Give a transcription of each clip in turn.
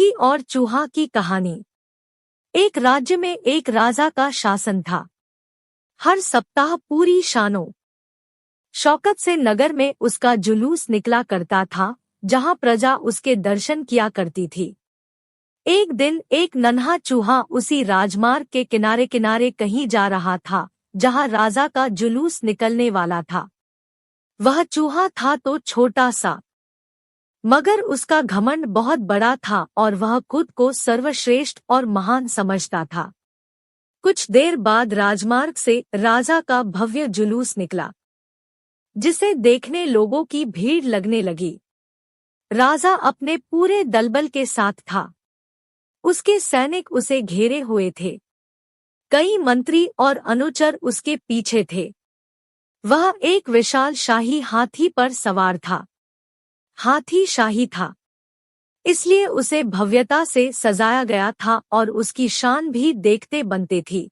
हाथी और चूहा की कहानी। एक राज्य में एक राजा का शासन था। हर सप्ताह पूरी शानो शौकत से नगर में उसका जुलूस निकला करता था, जहां प्रजा उसके दर्शन किया करती थी। एक दिन एक नन्हा चूहा उसी राजमार्ग के किनारे किनारे कहीं जा रहा था, जहां राजा का जुलूस निकलने वाला था। वह चूहा था तो छोटा सा, मगर उसका घमंड बहुत बड़ा था और वह खुद को सर्वश्रेष्ठ और महान समझता था। कुछ देर बाद राजमार्ग से राजा का भव्य जुलूस निकला, जिसे देखने लोगों की भीड़ लगने लगी। राजा अपने पूरे दलबल के साथ था। उसके सैनिक उसे घेरे हुए थे। कई मंत्री और अनुचर उसके पीछे थे। वह एक विशाल शाही हाथी पर सवार था। हाथी शाही था, इसलिए उसे भव्यता से सजाया गया था और उसकी शान भी देखते बनते थी।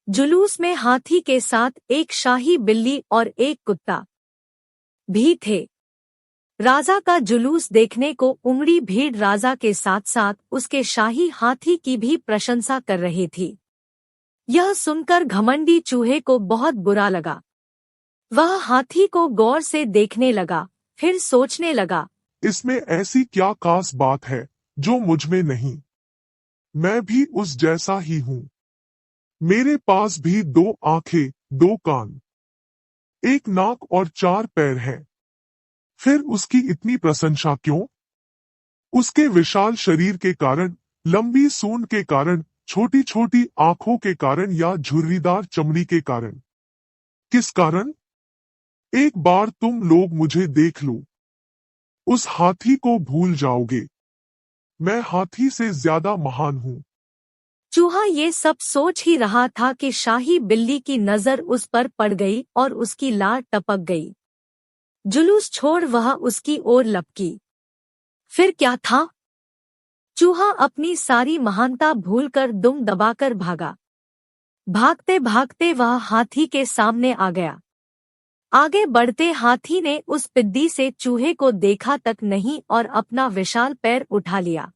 जुलूस में हाथी के साथ एक शाही बिल्ली और एक कुत्ता भी थे। राजा का जुलूस देखने को उमड़ी भीड़ राजा के साथ साथ उसके शाही हाथी की भी प्रशंसा कर रही थी। यह सुनकर घमंडी चूहे को बहुत बुरा लगा। वह हाथी को गौर से देखने लगा, फिर सोचने लगा, इसमें ऐसी क्या खास बात है जो मुझ में नहीं? मैं भी उस जैसा ही हूँ। मेरे पास भी 2 आंखें, 2 कान, 1 नाक और 4 पैर हैं। फिर उसकी इतनी प्रशंसा क्यों? उसके विशाल शरीर के कारण, लंबी सूंड के कारण, छोटी छोटी आंखों के कारण या झुर्रीदार चमड़ी के कारण? किस कारण? एक बार तुम लोग मुझे देख लो, उस हाथी को भूल जाओगे। मैं हाथी से ज्यादा महान हूँ। चूहा ये सब सोच ही रहा था कि शाही बिल्ली की नजर उस पर पड़ गई और उसकी लार टपक गई। जुलूस छोड़ वह उसकी ओर लपकी। फिर क्या था? चूहा अपनी सारी महानता भूलकर दुम दबाकर भागा। भागते भागते वह हाथी के सामने आ गया। आगे बढ़ते हाथी ने उस पिद्दी से चूहे को देखा तक नहीं और अपना विशाल पैर उठा लिया।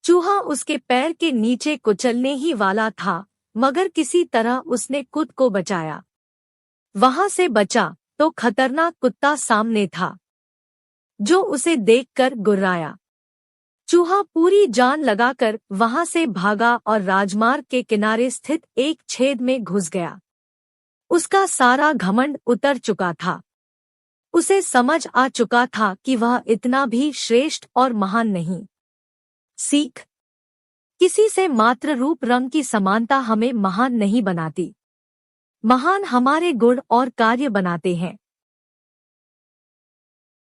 चूहा उसके पैर के नीचे कुचलने ही वाला था, मगर किसी तरह उसने खुद को बचाया। वहां से बचा तो खतरनाक कुत्ता सामने था, जो उसे देखकर गुर्राया। चूहा पूरी जान लगाकर वहां से भागा और राजमार्ग के किनारे स्थित एक छेद में घुस गया। उसका सारा घमंड उतर चुका था। उसे समझ आ चुका था कि वह इतना भी श्रेष्ठ और महान नहीं। सीख: किसी से मात्र रूप रंग की समानता हमें महान नहीं बनाती। महान हमारे गुण और कार्य बनाते हैं।